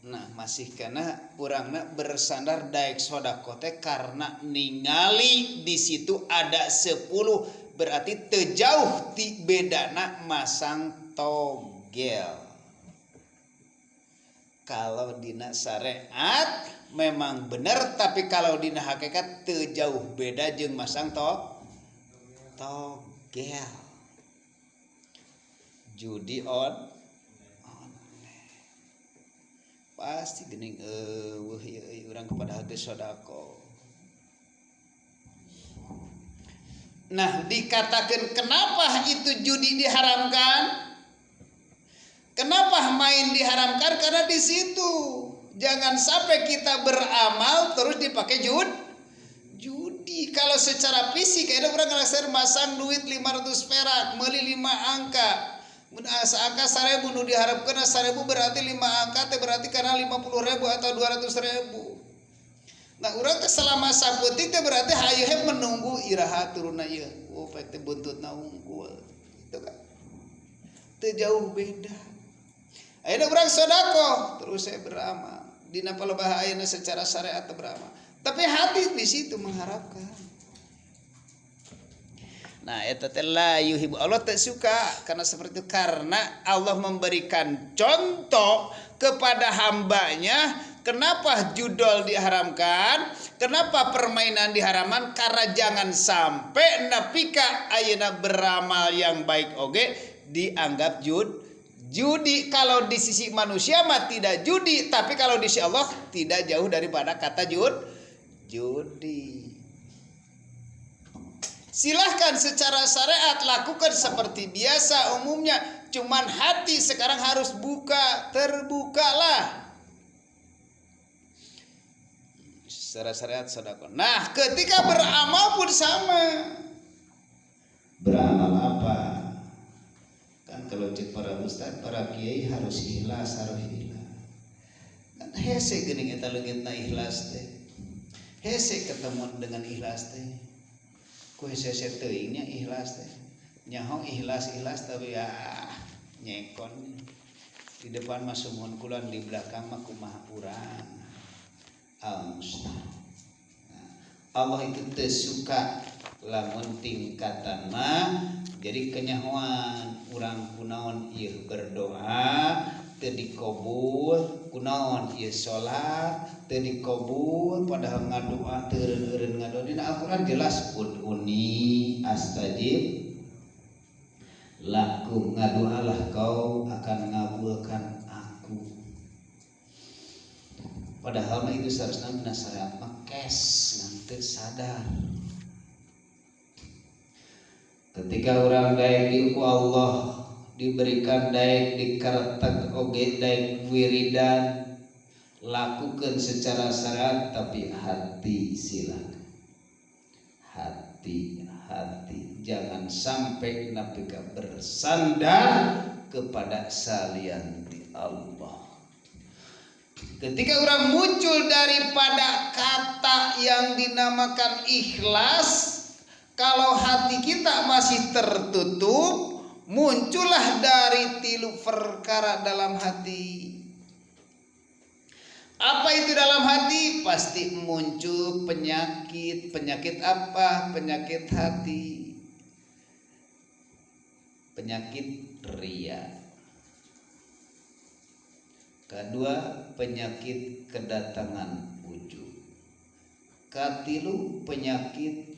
Nah masih karena urangna bersandar daek sodako teh karena ningali di situ ada 10 berarti terjauh ti bedana masang togel. Kalau dina syariat memang benar, tapi kalau dina hakikat terjauh beda jeung masang togel. Judi on pasti geuning urang kepada hati sodako. Nah dikatakan kenapa itu judi diharamkan? Kenapa main diharamkan? Karena di situ jangan sampai kita beramal terus dipakai judi. Kalau secara fisik ada orang ngalaksir masang duit 500 perak, meuli 5 angka. Mun angka 1000 nu diharapkeun 1000 berarti 5 angka teh berarti karena 50.000 atau 200.000. Nah, urang teh selama saputik teh berarti hayu he menunggu iraha turunna ieu. Oh, pek teh buntutna unggul. Itu kan. Teu jauh beda. Ayeuna urang sodako terus saya beramal. Dina palobaha ayeuna secara syariat teh beramal. Tapi hati di situ mengharapkan. Nah, eta teh la yuhibbu, Allah tak suka karena seperti itu, karena Allah memberikan contoh kepada hambanya. Kenapa judol diharamkan? Kenapa permainan diharamkan? Karena jangan sampai napika ayeuna beramal yang baik oge dianggap judi. Kalau di sisi manusia mah tidak judi, tapi kalau di sisi Allah tidak jauh daripada kata judi. Silahkan secara syariat lakukan seperti biasa umumnya, cuman hati sekarang harus terbukalah. Secara syariat sedekah. Nah, ketika beramal pun sama. Beramal apa? Kan kalau cek para ustaz, para kiai harus ikhlas, Kan hese geuning eta leungitna ikhlas teh. Hese ketemu dengan ikhlas teh. Ku hese teuingnya ikhlas teh. Nyaho ikhlas tapi ya nyekon. Di depan mah sumuhun kulan, di belakang mah kumaha urang. Allah itu teu suka lamun tingkatan mah jadi kenyahoan urang kunaon ieu berdoa teu dikabul, kunaon ieu salat teu dikabul, padahal ngadoa teu eureun ngadoa. Dina Al-Qur'an jelas ud'uni astajib lakum, ngadoalah kau akan ngabulkan aku. Padahal itu seharusnya dina syariat mah kes nanti sadar. Ketika orang daek diuku Allah diberikan daek dikaretak oge daek wiridan, lakukan secara syariat tapi hati silakan. Hati jangan sampai napika bersandar kepada salian di Allah. Ketika orang muncul daripada kata yang dinamakan ikhlas, kalau hati kita masih tertutup, muncullah dari 3 perkara dalam hati. Apa itu dalam hati? Pasti muncul penyakit. Penyakit apa? Penyakit hati. Penyakit ria. Kedua, penyakit kedatangan ujub. Katilu, penyakit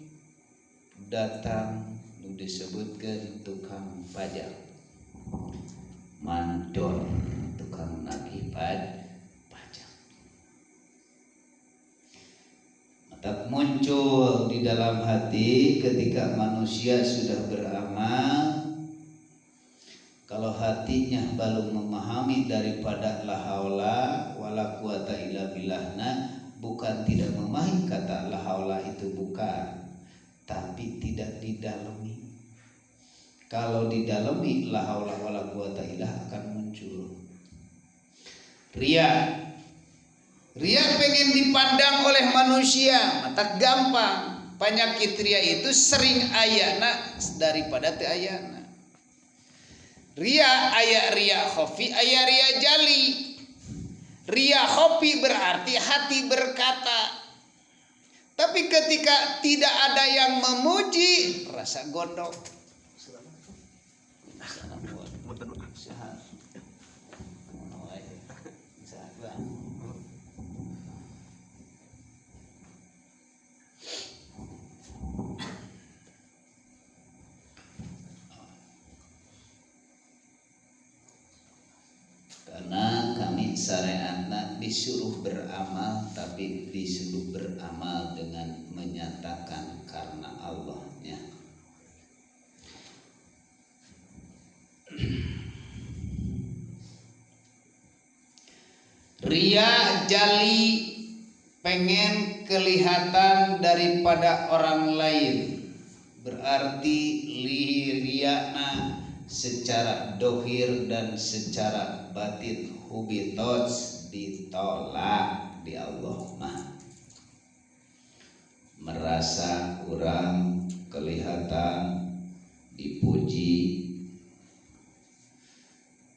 datang nu disebutkeun tukang pajak, mandor, tukang nagih pajak. Mata muncul di dalam hati ketika manusia sudah beramal. Kalau hatinya belum memahami daripada la haula wala quwata illa billahna, bukan tidak memahami kata la haula itu bukan, tapi tidak didalami. Kalau didalami la haula wala quwata illa akan muncul. Ria pengen dipandang oleh manusia, mata gampang. Penyakit ria itu sering ayana daripada teu ayana. Ria aya ria khafi, aya ria jali. Ria khofi berarti hati berkata. Tapi ketika tidak ada yang memuji, rasa gondok. Karena kami syariatna disuruh beramal, tapi disuruh beramal dengan menyatakan karena Allahnya. Ria jali, pengen kelihatan daripada orang lain, berarti liriana secara dohir dan secara batin hubitots, ditolak di Allah mah. Merasa kurang kelihatan dipuji.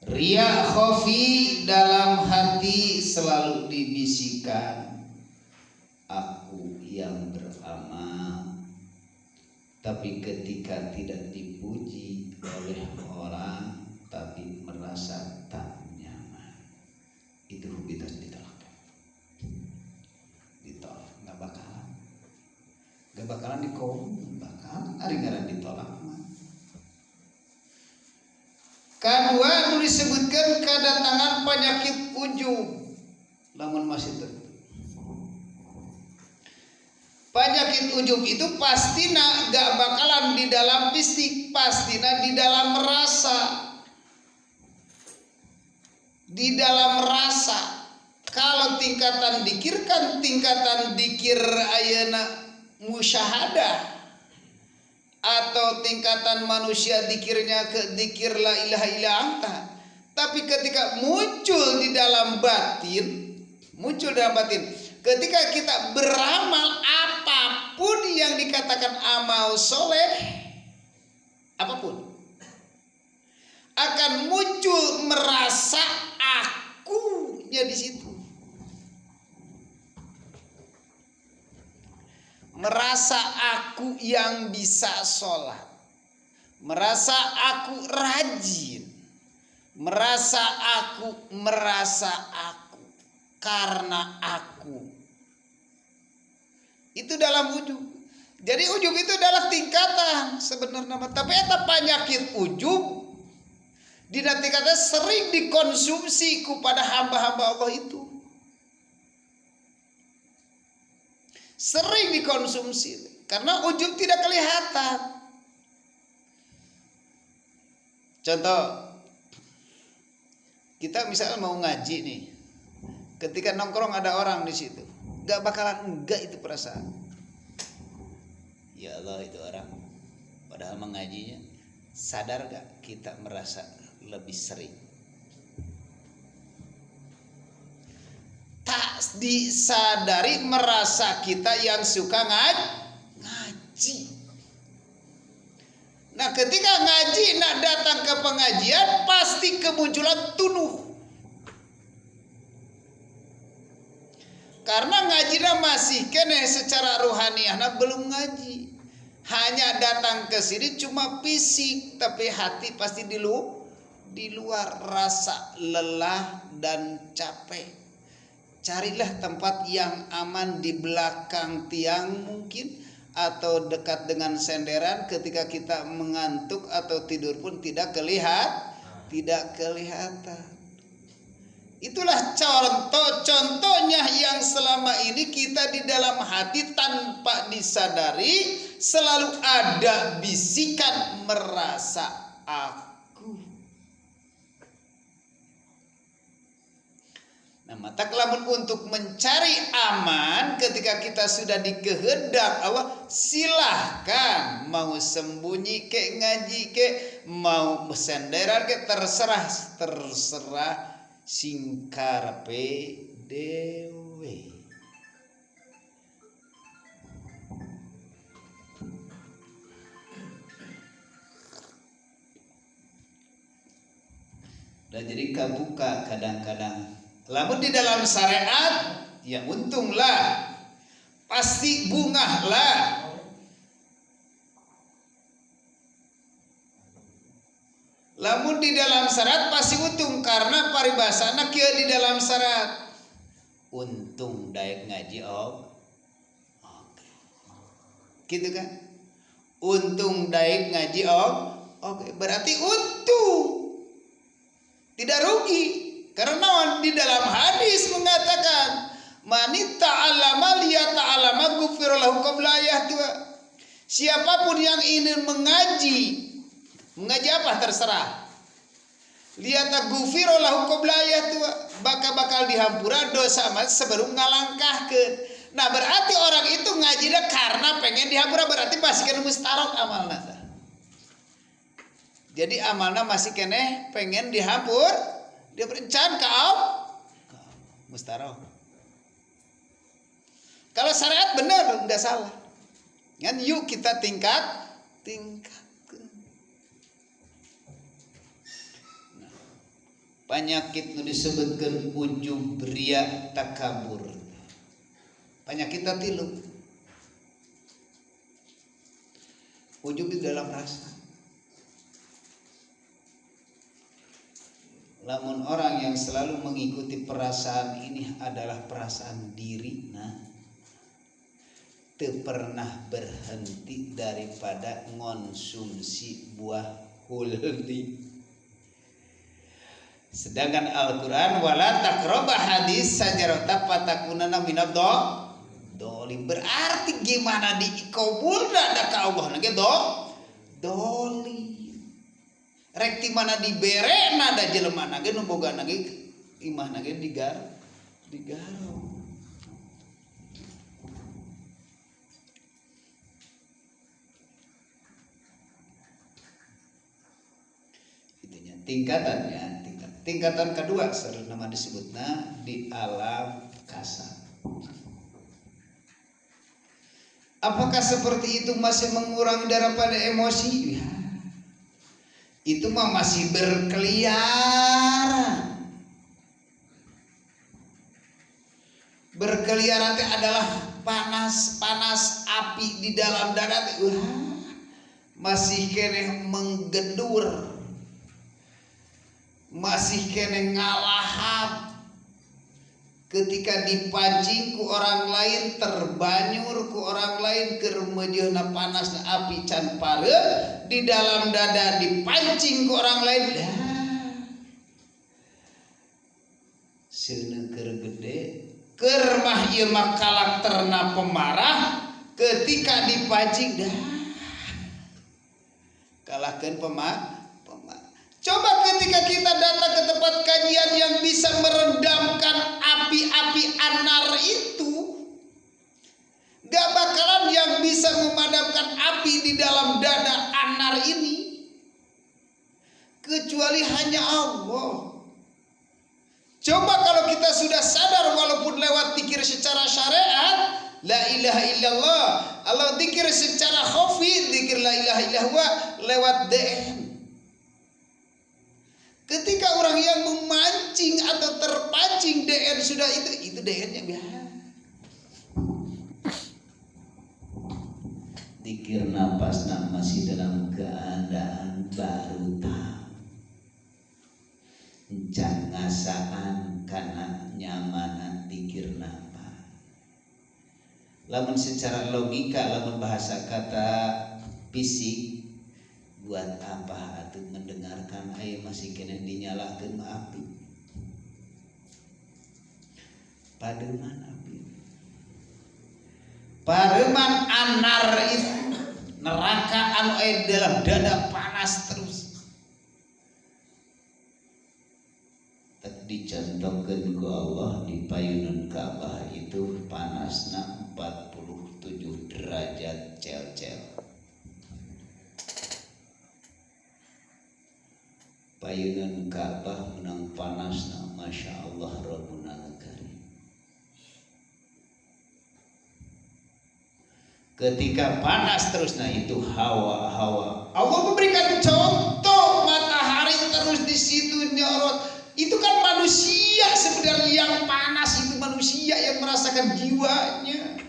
Ria khofi, dalam hati selalu dibisikkan, aku yang beramal, tapi ketika tidak dipuji oleh orang, tapi merasa tak nyaman, itu hubitas ditolak. Ditolak, nggak bakalan dikaum, bakalan aringaran ditolak. Kedua, itu disebutkan kedatangan penyakit ujub, namun masih tentu. Penyakit ujub itu pastina gak bakalan di dalam fisik, pastina di dalam rasa. Di dalam rasa. Kalau tingkatan dikir kan tingkatan dikir ayana musyahadah, atau tingkatan manusia dikirnya ke dikir la ilaha illa anta. Tapi ketika muncul di dalam batin, ketika kita beramal apapun yang dikatakan amal soleh, apapun, akan muncul merasa akunya di situ. Merasa aku yang bisa sholat, merasa aku rajin, merasa aku karena aku. Itu dalam ujub. Jadi ujub itu adalah tingkatan sebenarnya, tapi eta penyakit ujub dina tingkatan sering dikonsumsi kepada hamba-hamba Allah itu. Sering dikonsumsi karena ujub tidak kelihatan. Contoh, kita misalnya mau ngaji nih, ketika nongkrong ada orang di situ, gak bakalan enggak itu perasaan. Ya Allah, itu orang, padahal mengajinya, sadar gak kita merasa lebih sering? Tak disadari merasa kita yang suka ngaji. Nah, ketika ngaji nak datang ke pengajian, pasti kemunculan tunuh. Karena ngajinya masih kene secara rohaniahna belum ngaji. Hanya datang ke sini cuma fisik, tapi hati pasti di luar, rasa lelah dan capek. Carilah tempat yang aman di belakang tiang mungkin, atau dekat dengan senderan. Ketika kita mengantuk atau tidur pun tidak kelihatan. Itulah contohnya yang selama ini kita di dalam hati tanpa disadari selalu ada bisikan merasa aku. Nah, mata kelamun untuk mencari aman ketika kita sudah di kehendak Allah, silahkan mau sembunyi ke ngaji ke mau senderan ke terserah singkarpe dewe. Dan jadi kabuka kadang-kadang Lamun di dalam syariat ya untunglah, pasti bungah lah. Lamun di dalam syarat pasti untung karena paribasana kieu di dalam syarat. Untung daek ngaji oke. Gitu kan? Untung daek ngaji oke. Berarti untung. Tidak rugi. Karena di dalam hadis mengatakan man ta'allama liyata'allama ghufira lahu qabla yahtua. Siapapun yang ingin mengaji apa terserah. Liyata ghufira lahu qabla yahtua, bakal dihampura dosa mas sebelum ngalangkahkeun. Nah, berarti orang itu ngaji karena pengen dihampura, berarti masih kena mustarok amalna. Jadi amalna masih kena pengen dihampur, dia berencan ka mustarok. Kalau syariat benar, enggak salah. Kan yuk kita tingkat. Nah, penyakit nu disebutkeun ujub, ria, takabur. Penyakit tilu. Ujub di dalam rasa. Lamun orang yang selalu mengikuti perasaan ini adalah perasaan diri, teu pernah berhenti daripada ngonsumsi buah huldi. Sedangkan Al-Quran wala taqraba hadis sajarata fatakunana minad dolim. Berarti gimana dikabul da ka Allah nage dolim. Rek ti mana dibere nada jelema nage nu boga nage imah nage digaro. Tingkatan kedua nama disebutnya di alam kasar. Apakah seperti itu masih mengurangi daripada emosi? Ya. Itu mah masih berkeliaran. Berkeliaran itu adalah panas api di dalam dada. Masih kene menggendur. Masih kene ngalahap ketika dipancing ku orang lain, terbanyur ku orang lain, keremejeuna panasna api can pareu di dalam dada dipancing ku orang lain. Seuneu gede keur mah ieu mah karakterna pemarah, ketika dipancing kalahkeun pemarah. Coba ketika kita datang ke tempat kajian yang bisa meredamkan api-api anar itu, gak bakalan yang bisa memadamkan api di dalam dada anar ini kecuali hanya Allah. Coba kalau kita sudah sadar walaupun lewat zikir secara syariat, la ilaha illallah, Allah zikir secara khafi, zikir la ilaha illallah lewat DM. Ketika orang yang memancing atau terpancing DN sudah itu DN-nya biasa. Dikir napasna masih dalam keadaan baru tahu. Encang ngasaan karena nyamanan dikir napas. Lamun secara logika, lamun bahasa kata fisik, buat apa atuh mendengarkan aya masih kena dinyalakeun api. Pademan api. Pareman anar itu neraka anu aya dalam dada panas terus. Tak dicontohkeun ku Allah di payunan Ka'bah itu panasna 47 derajat cel-cel. Payunan Ka'bah menang panasna Masya Allah Rabbuna Karim. Ketika panas terus, nah itu hawa. Allah memberikan contoh matahari terus di situ nyorot Itu kan manusia sebenarnya yang panas, itu manusia yang merasakan jiwanya.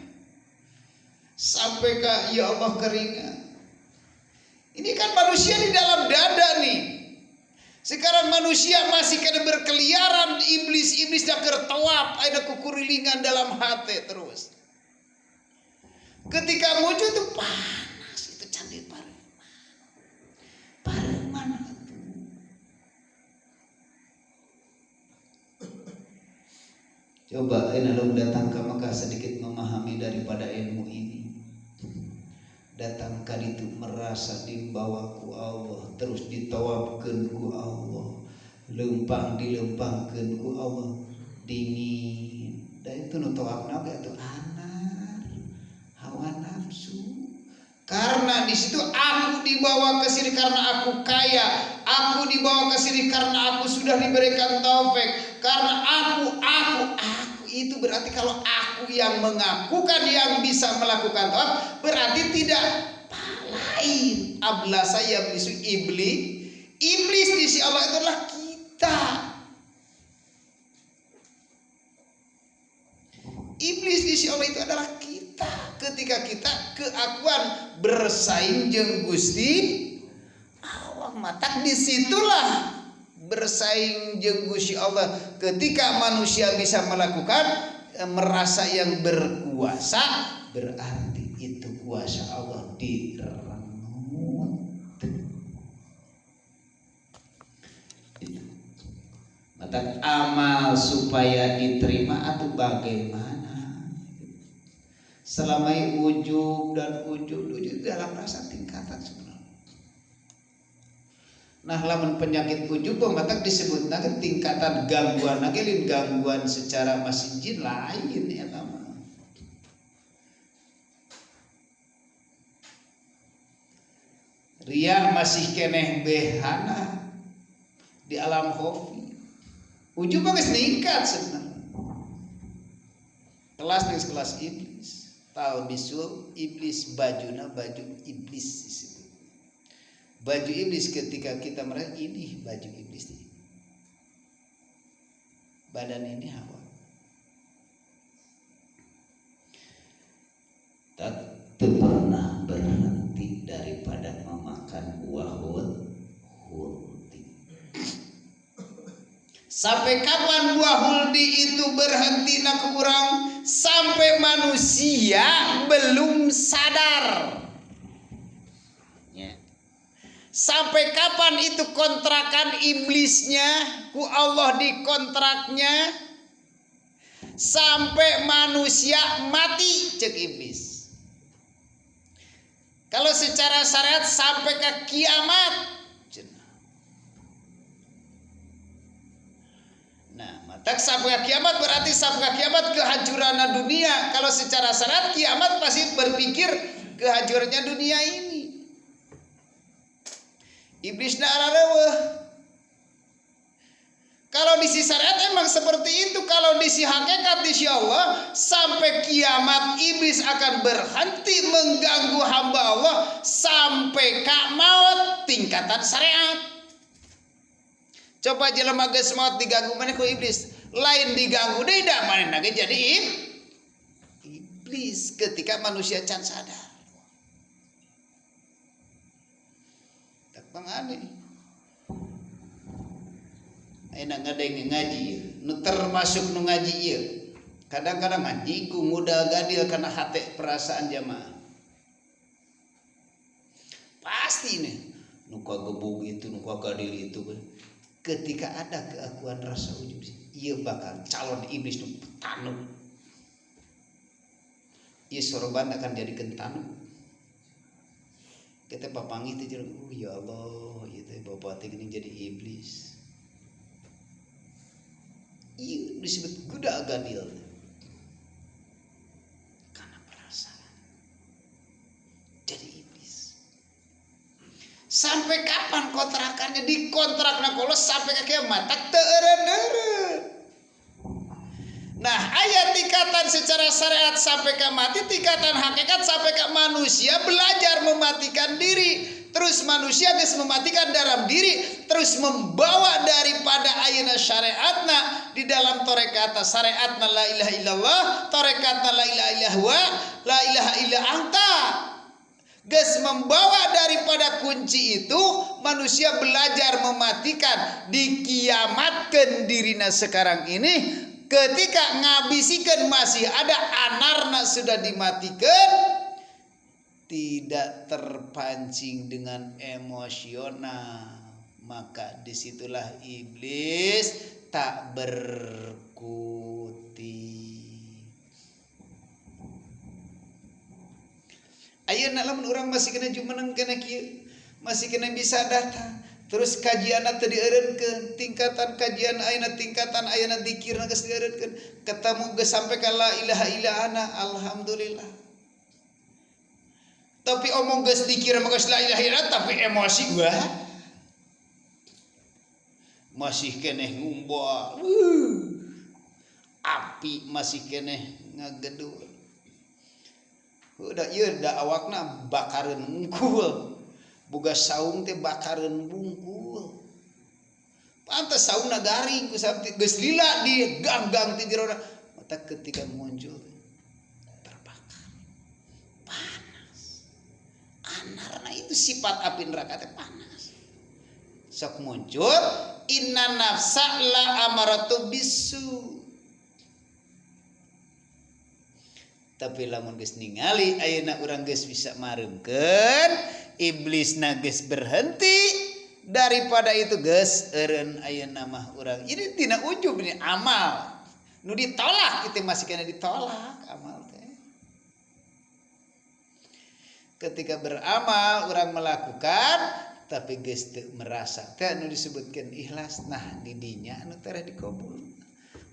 Sampai ke ya Allah keringat. Ini kan manusia di dalam dada nih. Sekarang manusia masih kena berkeliaran, iblis dah kertawap, ada kukurilingan dalam hati terus. Ketika muncul itu panas, itu candi Pareman. Coba lalu datang ke Mekah sedikit memahami daripada ilmu ini. Datang ke itu merasa dibawa ku Allah, terus ditawabkeun ku Allah, dilempangkeun ku Allah, dingin. Dan itu nu tawabna ge atuh anar, hawa nafsu. Karena di situ aku dibawa ke sini karena aku kaya, aku dibawa ke sini karena aku sudah diberikan taufik, karena aku itu berarti kalau aku yang mengakukan yang bisa melakukan tawaf berarti tidak lain. Abla saya iblis di sisi Allah itu adalah kita. Iblis di sisi Allah itu adalah kita. Ketika kita keakuan bersaing jeung Gusti Allah, mata disitulah bersaing jeung Gusti Allah. Ketika manusia bisa melakukan merasa yang berkuasa, berarti itu kuasa Allah direnggut. Mata amal supaya diterima atau bagaimana? Selama ujub dalam rasa tingkatan sebenarnya. Nah, lamun penyakit ujub matak disebutna tingkatan gangguan lagi gangguan secara masih jin lain ya nama. Ria masih keneh behana di alam khofi. Ujub geus ningkat sebenarnya. Kelas iblis. Tahu bisul iblis baju iblis disebut. Baju iblis ketika kita merasa ini baju iblis nih. Badan ini hawa. Tak pernah berhenti daripada memakan buah huldi. Sampai kapan buah huldi itu berhenti nak kurang? Sampai manusia belum sadar. Sampai kapan itu kontrakan iblisnya ku Allah dikontraknya? Sampai manusia mati cek iblis. Kalau secara syariat sampai ke kiamat. Nah, matak sampai ke kiamat berarti sampai ke kiamat kehancuran dunia. Kalau secara syariat kiamat pasti berpikir kehancurannya dunia ini. Iblis na arareueuh. Kalau di sisi syariat emang seperti itu. Kalau di sisi hakikat di sisi Allah sampai kiamat iblis akan berhenti mengganggu hamba Allah sampai ka maut tingkatan syariat. Coba jelema geus maut diganggu maneh ku iblis. Lain diganggu deui da manehna ge jadi iblis ketika manusia can sadar. Aneh. Ayeuna ngadeng ngaji nu termasuk nu ngaji ieu. Kadang-kadang ngaji ku modal gadil kana hate perasaan jamaah. Pasti nih nu kagebug itu nu kagadil itu ketika ada keakuan rasa ujub ieu bakal calon iblis nu petanu. Ieu sorban akan jadikeun tanu. Kita papangi itu jadi, ya Allah, itu bapak ini jadi iblis. Iya disebut kuda gadil. Karena perasaan. Jadi iblis. Sampai kapan kontrakannya dikontrakna kalau sampai ke kiamat tak teureun-eureun. Nah, ayat tingkatan secara syariat sampai ke mati, tingkatan hakikat sampai ke manusia belajar mematikan diri. Terus manusia geus mematikan dalam diri, terus membawa daripada ayeuna syariatna di dalam tarekatna syariatna la ilaha illallah, tarekatna la ilaha illallah, la ilaha illa anta. Geus membawa daripada kunci itu, manusia belajar mematikan, dikiamatkan dirina sekarang ini. Ketika ngabisikan masih ada anarna sudah dimatikan, tidak terpancing dengan emosional, maka disitulah iblis tak berkuti. Ayeuna lamun urang masih kena jumeneng kena kieu, masih kena bisa datang. Terus kajianna teu dieureunkeun, tingkatan kajian ayeuna tingkatan ayeuna dzikirna geus dieureunkeun, ketemu geus sampai ka la ilaha illa ana, alhamdulillah. Tapi omong geus dzikir mah geus la ilaha illa tapi emosi wah. Masih keneh ngumbal. Api masih keneh ngagedul. Udah ieu da awakna bakareun ngungkul. Boga saung teh bakareun bungkul. Pantes saungna garing ku sabti geus lila di gang-gang ti jerona. Mata ketika muncul terbakar. Panas. Anarna itu sifat api neraka teh panas. Sok muncul inna nafsa la amaratu bisu. Tapi lamun geus ningali ayeuna urang geus bisa mareumkeun, iblisna geus berhenti, daripada itu geus eureun ayeuna mah urang. Ini tina ujub ini amal. Nu ditolak itu masih kena ditolak amal teh. Ketika beramal urang melakukan tapi geus teu merasa teh nu disebutkeun ikhlas, nah di dinya anu teh dikabul.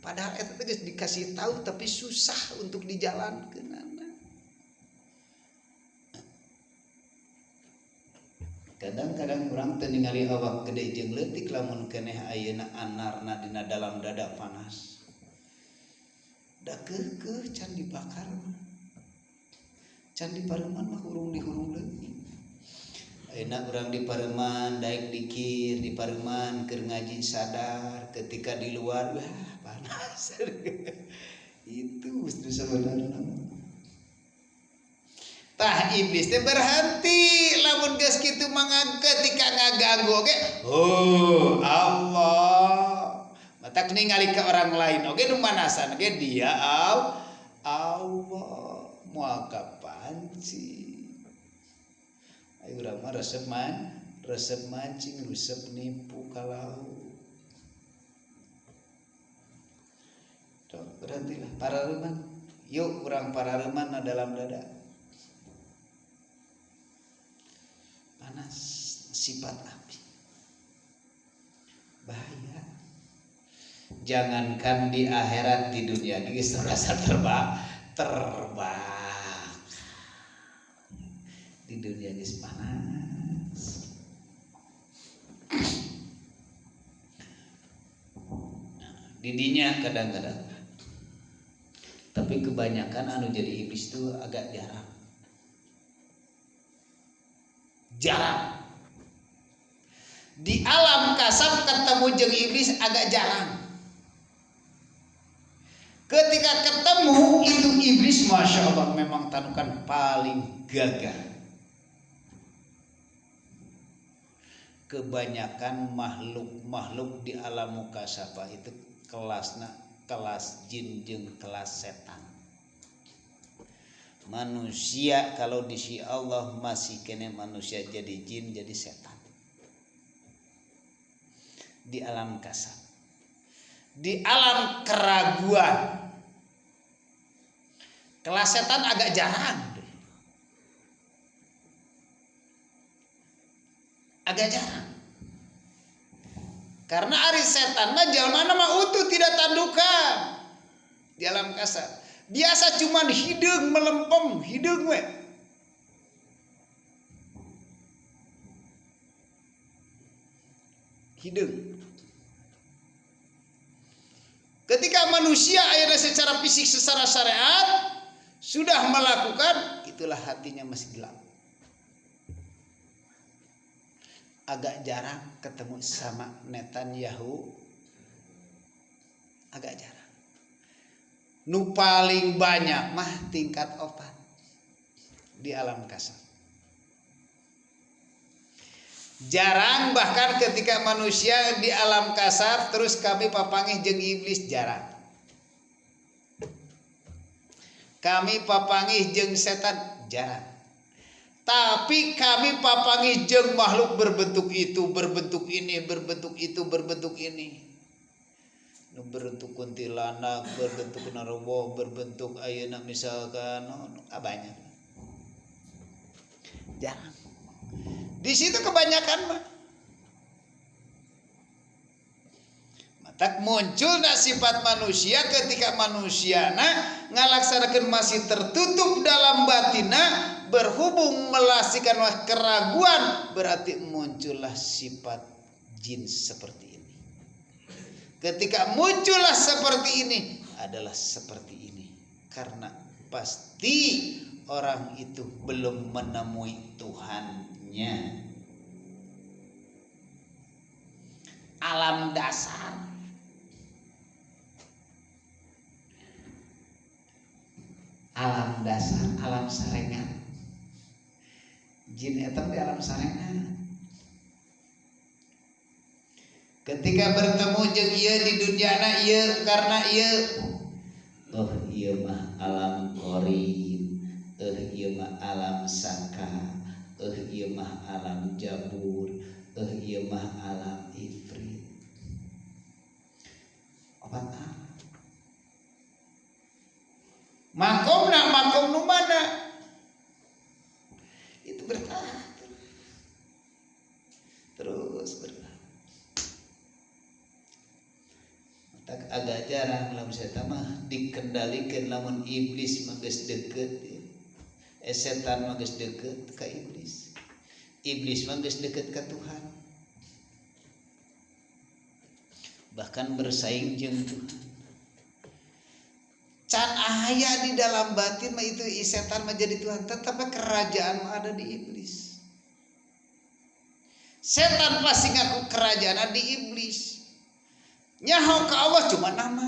Padahal eta teh geus dikasih tahu tapi susah untuk dijalankeunana. Kadang-kadang urang teu ningali awak gede jeung leutik lamun keneh ayeuna anarna dina dalam dada panas. Da keukeuh can dibakar mah. Can dipareuman mah hurung dihurung leutik. Ayeuna urang di pareuman daek dikir, di pareuman keur ngaji sadar, ketika di luar wah panas. Itu sebenarnya. Tah iblis teh berhenti lamun geus kitu mangga ketika ngaganggu oge. Oh, Allah. Matak ningali ke orang lain oge nu manasan ge dia Allah. Moal kapanci. Ayo urang mah resep mancing, resep nipu kalau. Berhentilah parareman. Yuk urang parareman na dalam dada. Panas sifat api. Bahaya. Jangankan di akhirat, di dunia ini terasa terbang. Di dunia ini panas. Didinya kadang-kadang. Tapi kebanyakan anu jadi iblis itu agak jarang. Jarang. Di alam kasab ketemu jeung iblis agak jarang. Ketika ketemu itu iblis, masya Allah memang tanukan paling gagah. Kebanyakan makhluk di alam mukasabah itu kelas jin jeung kelas setan. Manusia kalau di sisi Allah masih kena manusia jadi jin jadi setan. Di alam kasab. Di alam keraguan. Kelas setan agak jarang. Agak jarang. Karena ari setan mah jalmana mah utuh tidak tandukan di alam kasar. Biasa cuman hideung melempem, hideung we. Hideung. Ketika manusia akhirnya secara fisik secara syariat sudah melakukan, itulah hatinya masih gelap. agak jarang ketemu sama Netanyahu, agak jarang. Nu paling banyak mah tingkat opat di alam kasar. Jarang, bahkan ketika manusia di alam kasar terus kami papangih jeung iblis, jarang. Kami papangih jeung setan, jarang. Tapi kami papangih jeung makhluk berbentuk itu, berbentuk ini, berbentuk itu, berbentuk ini. Berbentuk kuntilanak, berbentuk narwo, berbentuk ayeuna misalkan banyak. Jarang. Di situ kebanyakan mah. Matak muncul sifat manusia ketika manusia ngalaksanakan masih tertutup dalam batina, berhubung melasikan keraguan, berarti muncullah sifat jin seperti ini. Ketika muncullah seperti ini, adalah seperti ini. Karena pasti orang itu belum menemui Tuhannya. Alam dasar. Alam dasar, alam sarengan. Jin eta di alam sarengan. Ketika bertemu jeung ieu di dunyana ieu karena ieu ieu mah alam qarin, ieu mah alam saka, ieu mah alam jabur, ieu mah alam ifrit. Opat makom nu mana? Itu bertahan terus bertahan. Tak agak jarang lamun setan mah dikendalikan, lamun iblis mah geus deukeut setan mah geus deukeut ka iblis. Iblis mah geus deukeut ka Tuhan. Bahkan bersaing jeung Tuhan. Can aya di dalam batin mah itu setan mah jadi Tuhan, tetapi kerajaan mah ada di iblis. Setan pasti ngaku kerajaan di iblis. Nyaho ke Allah cuma nama.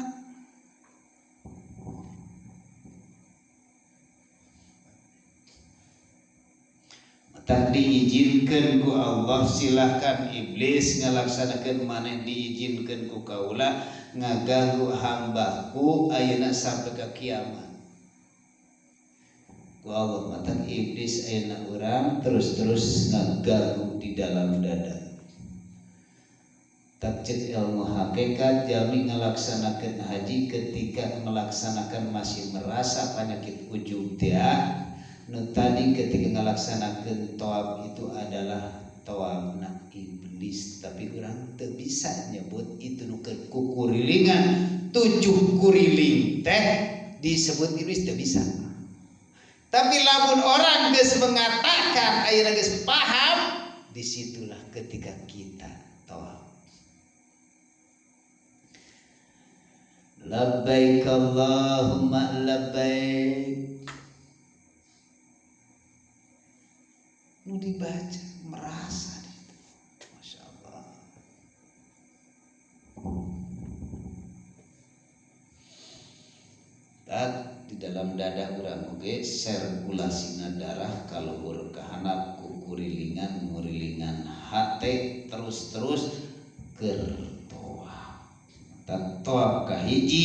Tak diizinkan ku Allah, silahkan iblis ngalaksanakeun maneh diizinkan ku kaula ngaganggu hambaku ayeuna sampai ke kiamat. Ku Allah matan iblis ayeuna urang terus ngaganggu di dalam dada. Tafsir ilmu hakikat jami ngalaksanakeun haji ketika melaksanakan masih merasa penyakit ujub dia. Nu tadi ketika ngalaksanakeun tawaf itu adalah tawafna iblis, tapi urang teu bisa nyebut itu nu kukurilingan 7 kuriling teh disebut iblis teu bisa. Tapi lamun orang geus mengatakan ayeuna geus paham, disitulah ketika kita tawaf. Labbaik Allahumma labbaik. Nu dibaca merasa itu. Masya Allah. Dan di dalam dada urang oge sirkulasina darah kaluhur ka handap ku kurilingan ngurilingan hate terus keur tawaf kahiji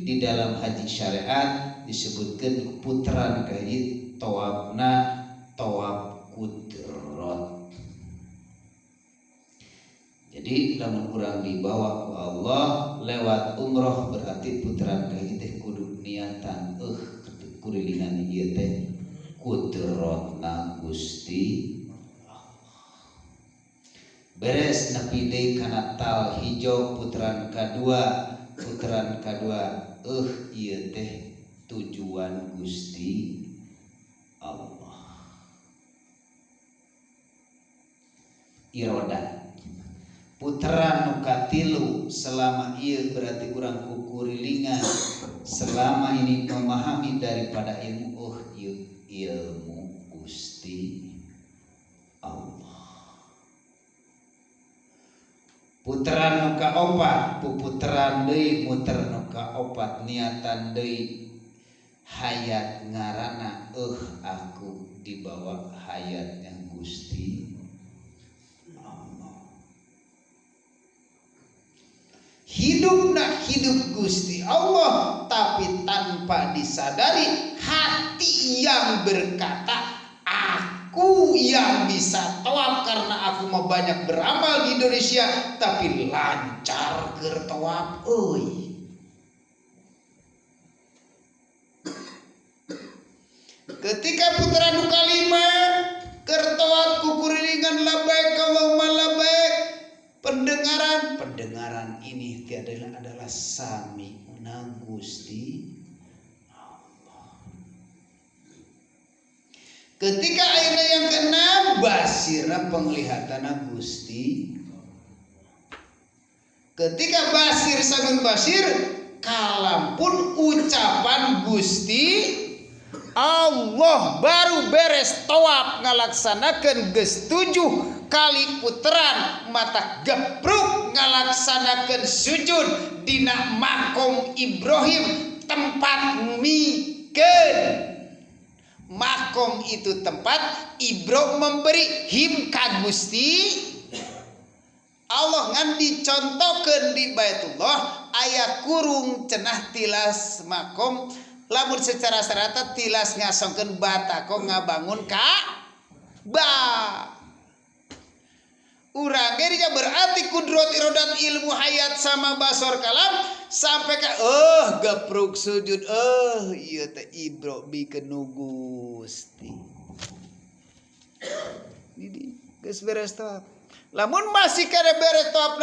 di dalam haji syariat disebutkan putaran kahiji tawafna tawaf kudrat. Jadi lamun urang dibawa ku Allah lewat umroh berarti putaran kahiji teh kudu niatan kurilingan ieu teh kudratna Gusti. Beres nepi deui kana tal hijau putaran kadua ieu teh tujuan Gusti Allah. Iroda putaran nu katilu selama ieu berarti urang kukurilingan selama ini memahami daripada ilmu ilmu Gusti Allah. Puteran nu kaopat puputeran deui muter nu kaopat niatan deui hayat ngaranna aku dibawa hayatnya Gusti Allah. Hidupna hidup Gusti Allah, tapi tanpa disadari hati yang berkata aku yang bisa tawaf karena aku mau banyak beramal di Indonesia, tapi lancar keur tawaf euy. Ketika putaran nu kalima keur tawaf kukurilingan labbaik Allahumma labbaik, pendengaran ini adalah sami'una Gusti Allah. Ketika ayeuna yang keenam basirna penglihatan Gusti. Ketika basir sagun basir kalampun ucapan Gusti Allah, baru beres tawaf ngalaksanakeun geus 7 kali puteran mata gepruk ngalaksanakeun sujud dina makom Ibrahim tempat mikeun. Makom itu tempat Ibro memberi him ka Gusti Allah, ngan dicontohkeun di Baitullah aya kurung cenah tilas makom. Lamun secara serata tilas ngasongkeun batako ngabangun Ka'bah. Urang ge berarti kudrat irodat ilmu hayat sama basor kalam sampai ka gapruk sujud ieu teh Ibro bikeun nu Gusti. Jadi geus beres tawaf. Lamun masih kada beres tawaf